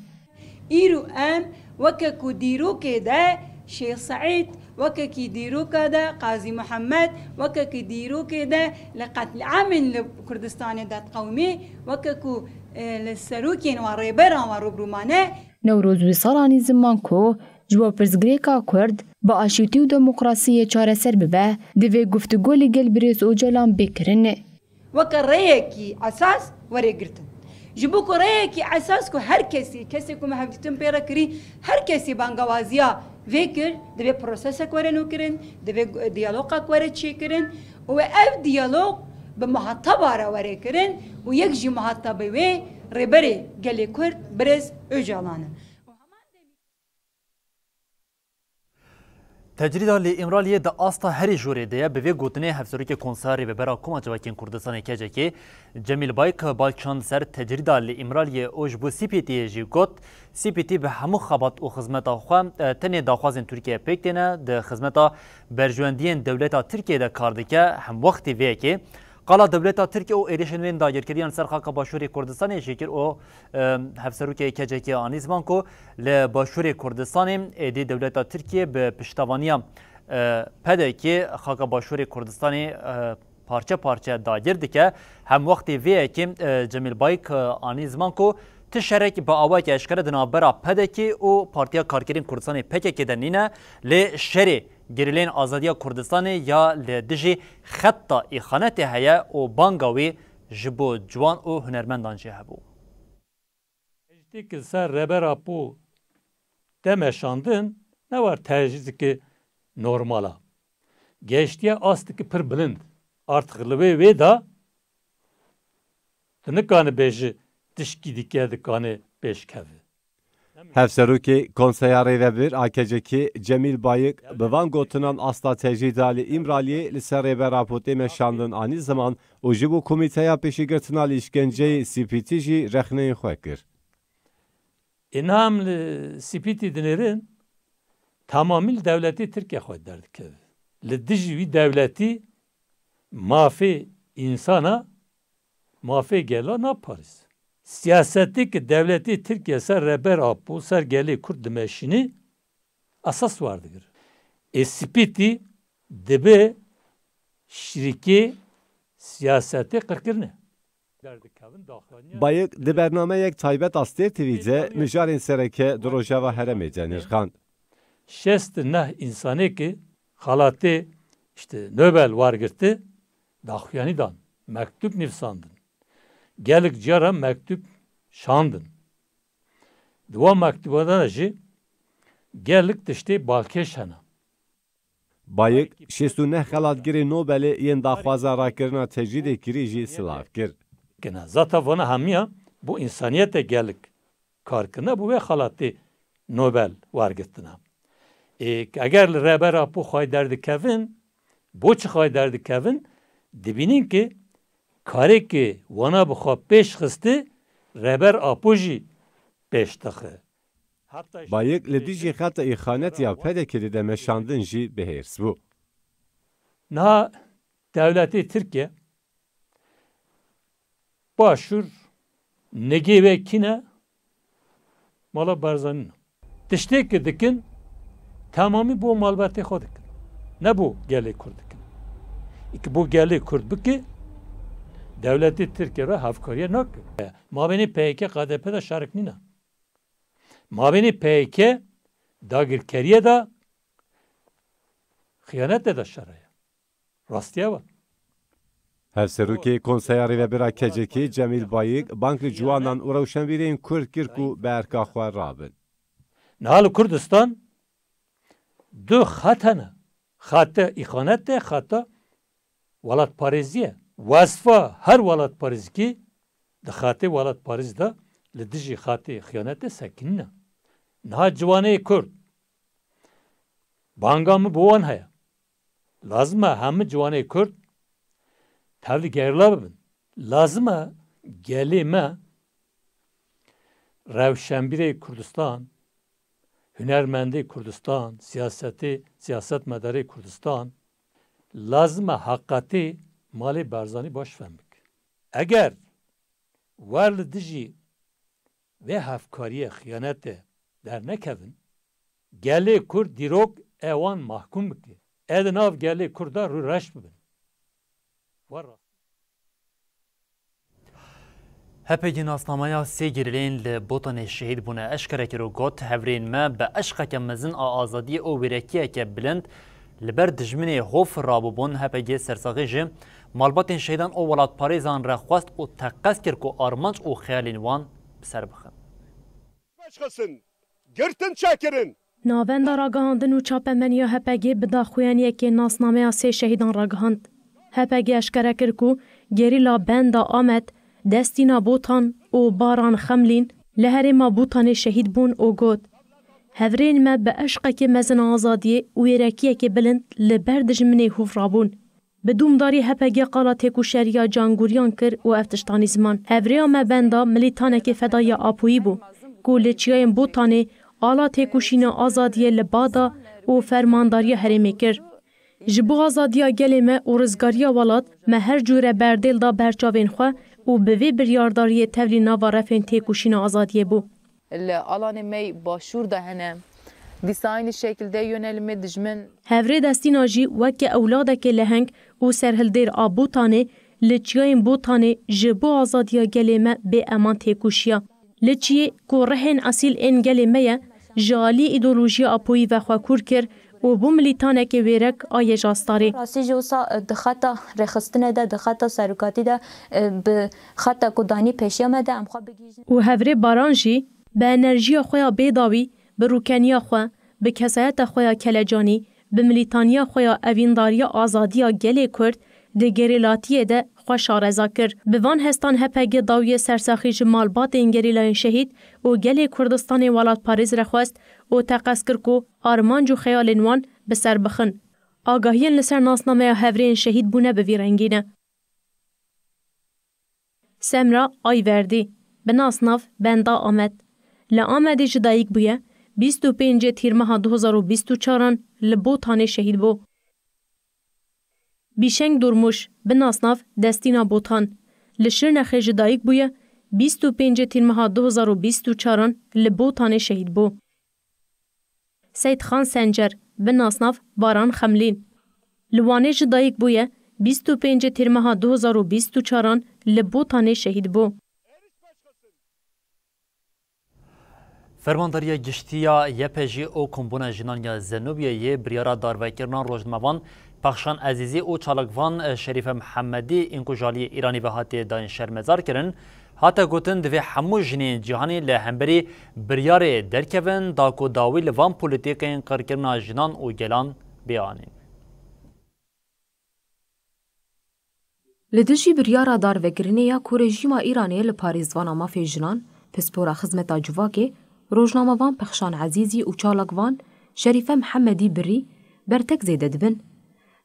ایرو ام وککو دیروکه ده شیخ سعید وككي ديروكا ده قاضي محمد وككي ديروكا ده لقتل عام لكردستان ده قومي وككو للسروكين وريبرا وروبرومانه
نوروز وصالاني زمان کو جوا پرزگریکا کرد با آشتی و دموکراسی چاره سر ببه دوی گفتگو لگل بریس او جلان بکرن.
وکا ریکی اساس وری گرتن. جبو کو ریکی اساس کو هر کسی کو محبتون پیرا کری هر کسی بانگوازیا ویکر دوی پروسس کوره نو کرن دوی دیالوگا کوره چی کرن و اف دیالوگ به محطبه را وری کرن و یک جی محطبه وی ریبری گلی کرد بریز او جلانه.
تجریدا لإمرالیه د آستا هری جوری ده به وی گوتنه هفسروک کنساری به برا کوما جواکین کردستان کجه که جمیل بایک بالچان سر تجریدا لإمرالیه اوج بو سی پی تی جی گوت سی پی تی به همو خبات او خدمت خو تنه داخوازن ترکیه پکتنه د خدمت برجواندین دولت ترکیه ده کاردکه هم وقت وی که قال دولت ترکیه او ایریشن وین داگیرکریان سر خاک باشوری کردستان شکر او هفسروک کجه که آنیزمان کو ل باشوری کردستان ایدی دولت ترکیه به پشتوانی پده که خاک باشوری کردستان parça parça dagir dike hem vakti ve kim Cemil Bayık ani zaman ku tişerek ba avak eşkere dinabera pedeki o Partiya Karkerên Kurdistanê PKK de nîne lê şerê gerilên Azadiya Kurdistanê ya li dijî xetta îxanetê heye û banga wê ji bo ciwan û hunermendan jî hebû.
Tecdîdê ser rebera pû demeşandin ne var tercihki normala. Geçtiye astıki pir bilind. Artık li wê da nikane bêjî tişkî dike dikane pêşkevî.
Hevserokê Konseya Rêvebir AKC'ki Cemil Bayık bi van gotinan asta tecîda li İmraliyê li ser rêbera potê meşandin anî zaman û ji bo Komîteya Pêşîgirtina li îşkenceyê CPT jî rexneyên xwe kir.
İnam li CPT dinêrin tamamîl devletî Tirkiye xwe derdikeve. Li dijî wî devletî mafê insana mafê gela naparîz. Siyasetî ki devletî Tirkiye ser reber apû ser gelê Kurd dimeşînî asas war digir. Spîtî dibe şirîkê siyasetê qirkirine.
Bayık di bernameyek taybet astê TV de mijarên sereke di rojava heremê de nirxand.
Şest neh insanê ki xalatê işte Nobel war girti daxuyanî dan mektup nivsandin. Gelik cara mektup şandin. Dua mektubadan jî gelik tiştê balkêş hene.
Bayık 69 xelatgirê Nobelê yên daxwaza rakirina tecrîdê kirî jî silav kir.
Zata vana hemiya bu insaniyete gelik karkına bu ve xalatê Nobel war girtina. Eger li rebera pû xwe derdikevin boçi xwe derdikevin dibînin ki karekê wana bi xwe pêş xistî reber apû jî pêş dixe.
Bayık li dijî xeta îxanetiya pedekê de meşandin jî bihêrs bû.
Niha devletê Tirkiye başûr negê ve kîne mala Barzanî. Tiştêkî dikin tamamî bo malbatê xwe dikin. Ne bu gelê Kurd dikin. İki bu gelê Kurd bike devletî Tirkiye re hevkariye nakin. Mabênî PKK KDP de şarik nîne. Mabênî PKK dagirkeriye da xıyanet de şereye. Rastiye var.
Hevserokê Konseya Rêvebir AKC'ki Cemil Bayık bankê ciwanan û rewşenbîrên Kurd kir ku bi erka xwe rabin.
Nihal Kurdistan du xet hene. Xete îxanet de xeta welatparêziye. Wasfa her welatparêzkî di xetê welatparêz de li dijî xetê xıyanetê sekinîne. Niha ciwanê Kurd banga min bo wan heye. Lazim e hemû ciwanê Kurd tevlî gerla bibin. Lazim e gelê me rewşenbîrê Kurdistan, hunermendê Kurdistan, siyasetmedarê Kurdistan lazim e heqetê malê Barzanî baş fehm bike. Eger wer li dijî vê hevkariye xıyanetê dernekevin gelê Kurd dîrok ewan mahkum bike. Ed nav gelê Kurd da rû reş bibin.
Hepegî nasnameya sê gerilên li botanê şehîd bûne eşkere kir û got hevrên me bi eşqeke mezin a azadiyê û wêrekiyeke bilind li ber dijminê hov rabûbûn hepegê sersaxî ji malbatên şehîdan û welatparêzan re xwest û teqez kir ku armanc û xeyalên wan bi ser bixin.
Girtin çekirin.
Navenda ragihandin û çapemeniya hepegê bi daxuyaniyekê nasnameya sê şehîdan ragihand. Hepegê eşkere kir ku gerîla benda Amed destîna botan û baran xemlîn li herêma botanê şehîd bûn û got hevrên me bi eşqekê mezin azadiyê û wêrekiyekê bilind li ber dijminê hov rabûn. Bi dûmdarî hepegê qala têkuşeriya cangûriyan kir û ev tiştanî ziman. Hevreya me benda milîtanekê fedaya Apoyî bû ku li çiyayên botanê ala têkuşîna azadiyê li bada û fermandariya herêmê kir. Ji bo azadiya gelê me û rizgariya welat me her cûre berdêl da berçavên xwe û bi vê biryadariyê tevlî nava refên têkuşîna azadiyê bû.
Li alanê me başûr de hene
دیساین şekilde yönelimi dijmin
هفره دستینا جی وک اولادک لهنگ او سرهلدیر آبوتانه لچیاین بوتانه جبو آزادیا گلیمه به امان تکوشیا. لچی کو رهن اصیل این گلیمه جالی ایدولوژی اپوی و خواکور کر و بو ملیتانه که ویرک آیه جاستاری.
راستی جوسا دخطا رخستنه ده دخطا سرکاتی ده به خطا کدانی پیشیامه ده ام خواه بگیجن.
و هفره بارانجی به انرژی خویا بیداوی به روکنیا خواه به کسایت خویا کلجانی به ملیتانیا خویا اوینداریا آزادیا گلی کرد ده گریلاتیه ده خوش آرزا کر. به وان هستان هپگه داوی سرساخی جمالبات این گریلای شهید و گلی کردستان ولات پاریز رخواست و تقص کر کو آرمان جو خیال وان بسر بخن. آگاهین لسر ناسنامه هفرین شهید بونه به ویرنگینه. سمرا آیوردی به ناسناف بندا آمد. لآمدی جدایک بویه 25 تیر ماه 2024 لبوتانه شهید بو. بیشنگ دورموش به ناسناف دستینا بوتان. لشرنخ جدایک بویه 25 تیر ماه 2024 لبوتانه شهید بو. سید خان سنجر به ناسناف باران خملین. لوانه جدایک بویه 25 تیر ماه 2024 لبوتانه شهید بو.
فرمانداری گشتیا یپجی او کمبون جنانیا زنوبیه بریارا داروکرنان روزنموان پخشان عزیزی او چالکوان شریف محمدی انکوجالی ایرانی و هاتی داین شرمزار کرن هاتا گوتن دوی همو جنین جهانی لهمبری بریار درکوین داکو داوی لوان پولیتیکین قرکرنا جنان او گلان بیانین.
لدجی بریارا داروکرنیا کو رژیما ایرانی لپاریزوانا مافی جنان پسپورا خدمتا جواکه روزنامه‌وان پخشان عزیزی و چالکوان شریف محمدی بری برتک زیده دبن.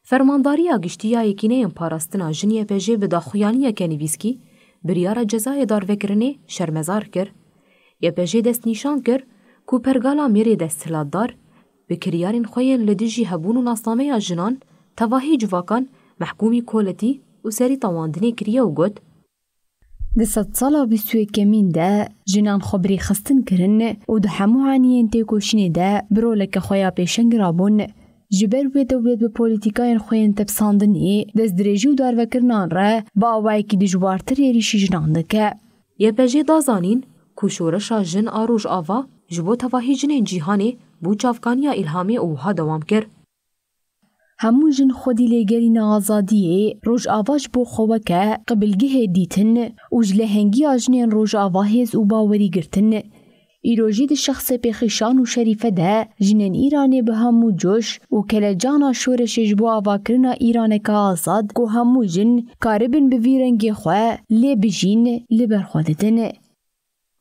فرمانداری گشتیا یکینه پاراستنا جنیه پژه به داخویانی کنیویسکی بریار جزای داروکرنه شرمزار کر. یه پژه دست نیشان کر کو پرگالا میری دستلات دار به کریارین خوین لدیجی هبون و ناسنامه جنان تواهی جواکان محکومی کولتی و سری تواندنی کریه و گوت.
ده 100 سالا بیستوی کمین ده جنان خبری خستن کرن و ده همو عنیین تیکوشنی ده برو لکه خویا پیشنگ رابون. جبر و دولت به پولیتیکاین خوین تبساندنی دست دریجو دار وکرنان را با آوائی که دجوارتر یریشی جنان دکه.
یه بجه دازانین کشورشا جن آروژ آوا جبو تواهی جنین جیهانی بو چافکانیا الهامی اوها دوام کر.
همو جن خودی لگرین آزادیه روش آواش بو خوکه قبلگه دیتن و جلهنگی آجنین روش آواهز و باوری گرتن. ایروژی ده شخص پیخشان و شریفه ده جنین ایرانی به همو جوش و کلجانا شورش جبو آواکرنا ایران که آزاد که همو جن کاربن به ویرنگی خواه لی بجین لی برخودتن.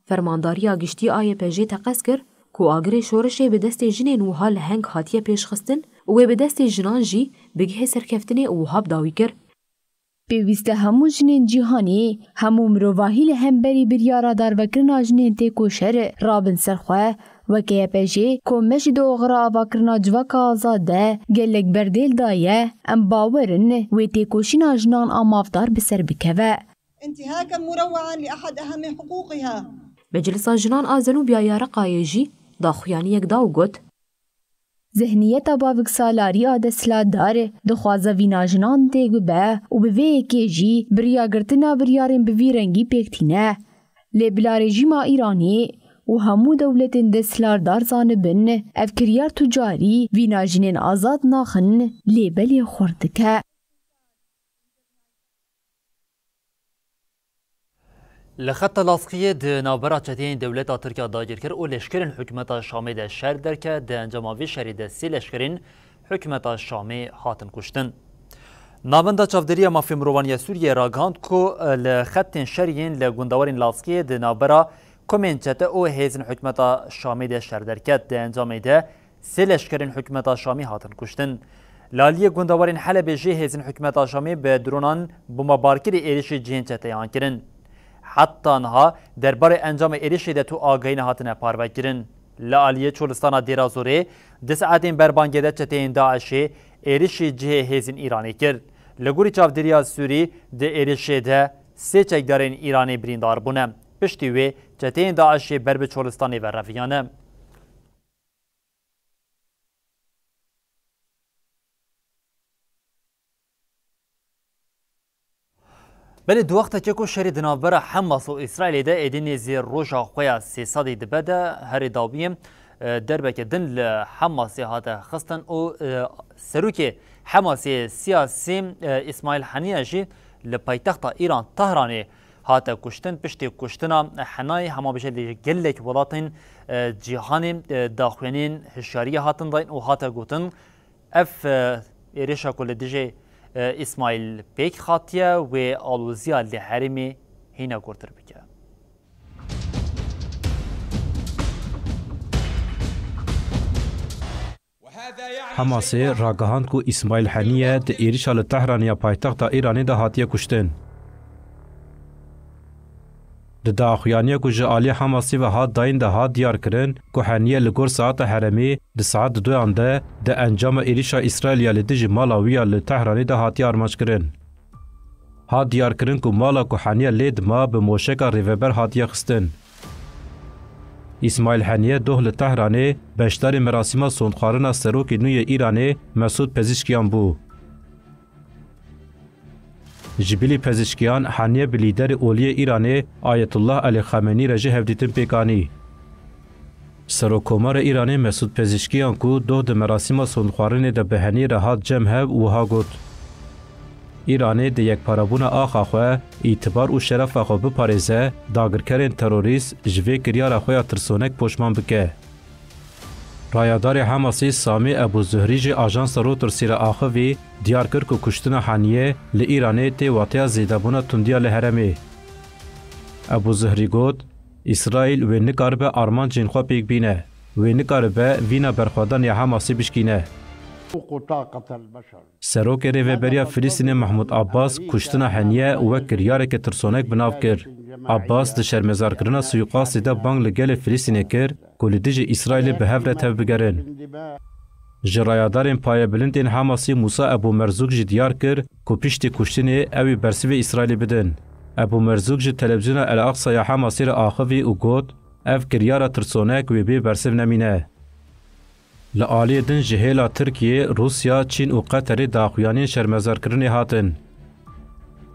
فرمانداری آگشتی آیه پژه تقص کر که آگر شورشه به دست جنین و حال هنگ خاطیه پیش خستن و به دست جنان جی بگه سرکفتنه او هاب داوی کر.
پیوسته همو جنین جیهانی همو مروواهی لهمبری بریارا دار وکرنا جنین تیکو شر رابن سرخواه وکه پژه کمش دو اغرا آواکرنا جواکا آزاده گلک بردیل دایه ام باورن و تیکوشینا جنان آمافدار بسر بکوه.
انتهاكا مروعا لأحد أهم حقوقها.
مجلس جنان آزنو بیایار قایجی داخویانی یک داو گوت.
ذهنیت باوک سالاری آدسلا داره دخوازه وینا جنان تیگو به و به وی که جی بریاگرتنا بریارن بوی رنگی پیکتینه. لبلا رژیما ایرانی و همو دولت دسلار دار زانبن افکریار تجاری وینا جنین آزاد ناخن لبلی خوردکه.
لخط لاصقیه ده نابرا چتین دولت ترکیه داگیر کر و لشکرین حکومت شامی ده شهر درکه ده انجاماوی شهری ده سی لشکرین حکومت شامی هاتن کشتن. ناوندا چافدری مافی مروانی سوریه راگاند کو لخط شهرین لگوندوارین لاصقیه ده نابرا کمین چته او هیزن حکومت شامی ده شهر درکه ده انجامی ده سی لشکرین حکومت شامی هاتن کشتن. لالیه گوندوارین حلب جه هیزن حکومت شامی به درونان بمبارکری ایریش جین چته یان کرن. حتی آنها درباره انجام ایریشی ده تو آگاهی هاتنه پارو گیرن. لعالیه چولستان دیرازوره دساعتین بربانگیده چتین داعشی ایریشی جه هیزن ایرانی کرد. لگوری چافدریا سوری ده ایریشی ده سه چکدارین ایرانی بریندار بونه. پشتی وی چتین داعشی برب چولستانی و رویانه. بله دو وقت که شری دنابرا حماس و اسرائیل ده ادین زیر روژا خویا 300 دبده هر داویم دربه که دن لحماسی هاته خستن و سروک حماسی سیاسی اسماعیل حنیه جی لپایتخت ایران طهران هاته کشتن پشتی کشتنا حنای همه بشه گلک ولاتن جهان داخلین هشیاری هاتن داین و هاته گوتن اف ایرشا کل دیجه اسماعیل پیک خاطیه و آلوزیا لحرمی هینا گرتر بکه.
حماسی راگهاند کو اسماعیل حنیه ده ایریشا لطهران یا پایتخت ایرانی ده هاتیه کشتن. ده داخویانیه کو جعالی حماسی و هات داین ده هات دیار کرن کو حنیه لگور ساعت حرمی ده ساعت دویان ده انجام ایریشا اسرائیلیا لدیج مالاویا لطهرانی ده هاتی آرماش کرن. هات دیار کرن کو مالا کو حنیه لید ما به موشکا ریوبر هاتیه خستن. اسماعیل حنیه دوه لطهرانی بشتر مراسم سوندخارن سروک نوی ایرانی مسعود پزشکیان بو. جبیلی پزشکیان حنیه به لیدر اولی ایرانی آیت الله علی خامنه‌ای رجه هفدیتن پیکانی. سروکومار ایرانی مسعود پزشکیان کو دوه ده مراسم سوندخارن ده بهنی رهات جمع هب و ها گوت. ایرانی ده یک پارابون آخا خواه اعتبار و شرف خواه بپارزه داگرکرین تروریست جوی کریار خواه ترسونک پوشمان بکه. رایادار حماسی سامی ابو زهری جی آژانس روتر سیر آخوی دیار کر که کشتن حنیه لی ایرانی تی واطیا زیدابونا تندیا لحرمی. ابو زهری گود اسرائیل و نکار به آرمان جنخوا پیک بینه و نکار به وینا برخوادن یا حماسی بشکینه. سروک ریوبریا فلسطین محمود عباس کشتن حنیه و کریاره که ترسونک بناو کر. عباس ده شرمزار کرنا سویقاسی ده بانگ لگل فلسطینه کر کلیدیج اسرائیل به هفره تف بگرن. جرایادارین پایه بلندین حماسی موسی ابو مرزوق جی دیار کر که پیشتی کشتنی اوی برسیوی اسرائیل بدن. ابو مرزوق جی تلویزیون الاقصا یا حماسی را آخوی و گود اف کریاره ترسونک و بی برسیو نمینه. لعالی دن جهیلا ترکیه، روسیا، چین و قطر داخویانین شرمزار کرنی هاتن.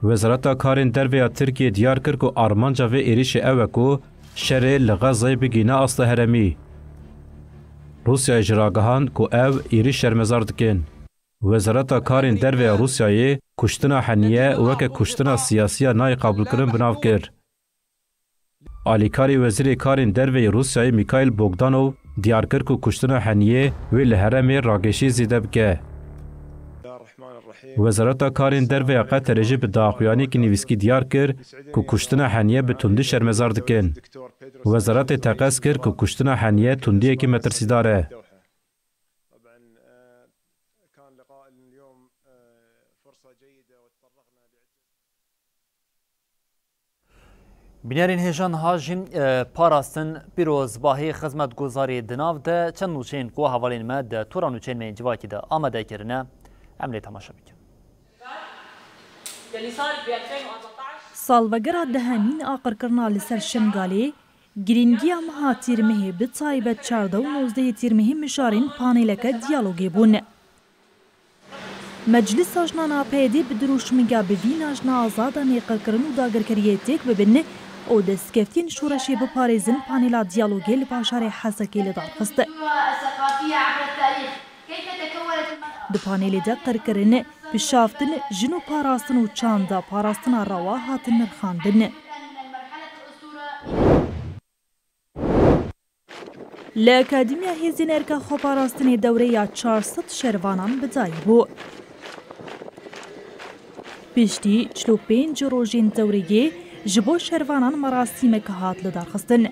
وزارت کارین درویا ترکیه دیار کر که آرمانجا و ایریش اوکو شر لغزای بگینا اصل هرمی. روسیا اجراگهان که او ایریش شرمزار دکن. وزارت کارین درویا روسیای کشتنا حنیه وکه کشتنا سیاسی نای قبول کرن بناو کر. آلیکاری وزیر کارین دروی روسیای میکایل بوگدانو دیار کر که کشتن حنیه و لحرم راگشی زیده بکه. وزارت کارین دروی قطر جی به داخویانی که نویسکی دیار کر که کشتن حنیه به تندی شرمزار دکن. وزارت تقص کر که کشتن حنیه تندیه که مترسی داره.
بینارین هیجان هاجین پاراستن پیروز باهی خدمت گذاری دناو ده چند نوچین کو حوالین ما ده تورا نوچین من جواکی ده آمده کرنه عملی تماشا بکن.
سالوگرا دهمین آقر کرنا لسر شنگالی گرینگی امها تیرمهی بطایبت 14 و 19 تیرمهی مشارین پانیلک دیالوگی بون. مجلس آجنانا پیدی بدروش مگا بوین آجنا آزادا نیقر کرن و داگرکریه تیک ببینه او دستکفتین شورشی بپارزن پانیلا دیالوگی لباشار حسکی لدار خسته. دو پانیلی ده قرکرن بشافتن جنو پاراستن و چاندا پاراستن روا هاتن نرخاندن. لأکادیمیا هیزین ارکا خو پاراستن دوره یا 400 شروانان بدایی بو. پیشتی 45 روژین دوره‌ای جبو شروانان مراسم که هات لدار خستن.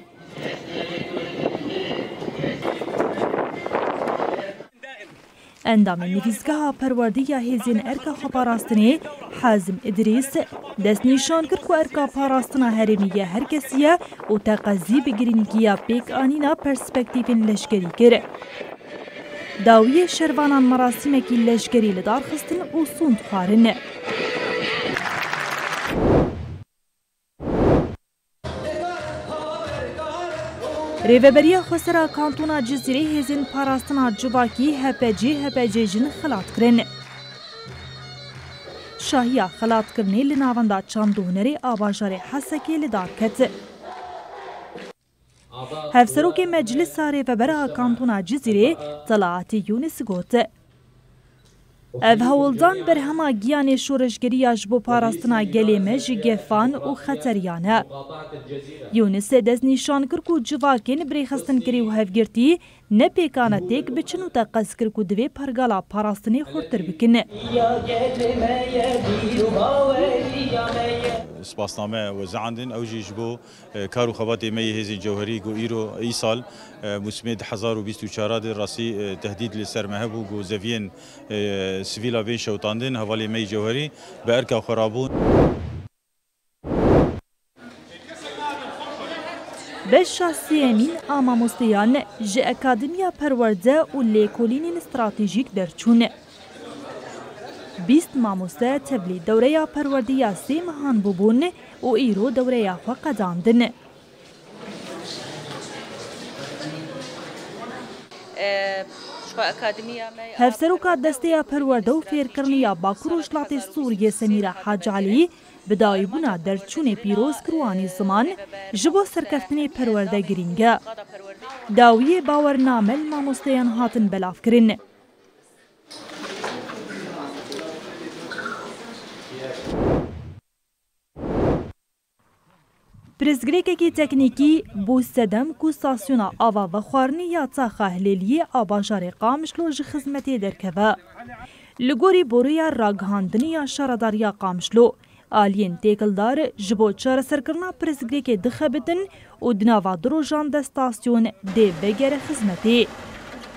اندام نویزگاه پروردی یا هیزین ارکا خو پاراستنی حازم ادریس دست نیشان کرد که ارکا پاراستنا هرمیه هر کسیه و تقضی بگرینگیه پیک آنینا پرسپکتیفین لشکری کرد. داوی شروانان مراسم که لشکری لدار خستن و سوند خارن. ریوبریا خسرا کانتونا جزیره هزین پاراستنا جواکی هپجی جن خلات کرن. شاهیا خلاتکردنê li navenda çandûnerê a bajarê Hesekê li dar ket. Hevserokê Meclisa Rêvebera Kantona Cizîrê Telaatî Yûnus got. Ev hewildan berhema giyanê şoreşgeriya ji bo parastina gelê me ji gefan û xeteriyan e. Yûnusê destnîşan kir ku civakên birêxistinkerî û hevgirtî ne pêkanetêk biçin û te qez kir ku divê pergala parastinê xurtir bikin.
سپاسنامه وزع عندن او جي جبو كارو خباتي مي هزي جوهري جو ايرو اي سال موسمي 2024 راسي تهديد لسر مهبو جو زفين سيفيلا بين شوطاندن حوالي مي جوهري باركا خرابون
Beş şahsiyemîn a mamosteyan ji Akademiya Perwerde û lêkolînên stratejîk derçûn. 20 mamoste tevlî dewreya perwerdiya sê mehan bûbûn û îro dewreya xwe qedandin. Hevseroka desteya perwerde û fêrkiriniya Bakur Rojhilatê Sûriyê Semîra Hacalî bi dayîbûna derçûnê pîroz kir wanî ziman ji bo serkeftinê perwerde girîng e. Dawiyê bawername li mamosteyan hatin belavkirin. Pirsgirêkekî teknîkî bû sedem ku stasyona ava vexwarinê ya Taxa Hilêliyê a bajarê Qamişlo ji xizmetê derkeve. Li gorî boreya ragihandinê ya şaredariya Qamişlo, aliyên têkildar ji bo çareserkirina pirsgirêkê dixebitin û di nava du rojan de stasyon dê vegere xizmetê.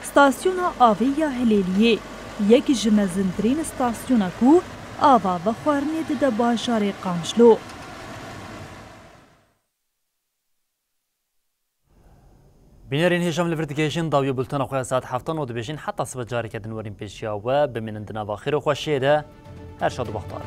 Stasyona avê ya Hilêliyê yek ji mezintirîn stasyona ku ava vexwarinê dide bajarê Qamişlo.
بینەرین هێژەم لە وردگەیژین داویە بولتەنە خۆیان ساعت 7 و دەبێژین حتا سبە جارێکە دنوەرین پێشیاوە بمێنن دناوا خێرە خۆشێدە هەر شاد و بەختار.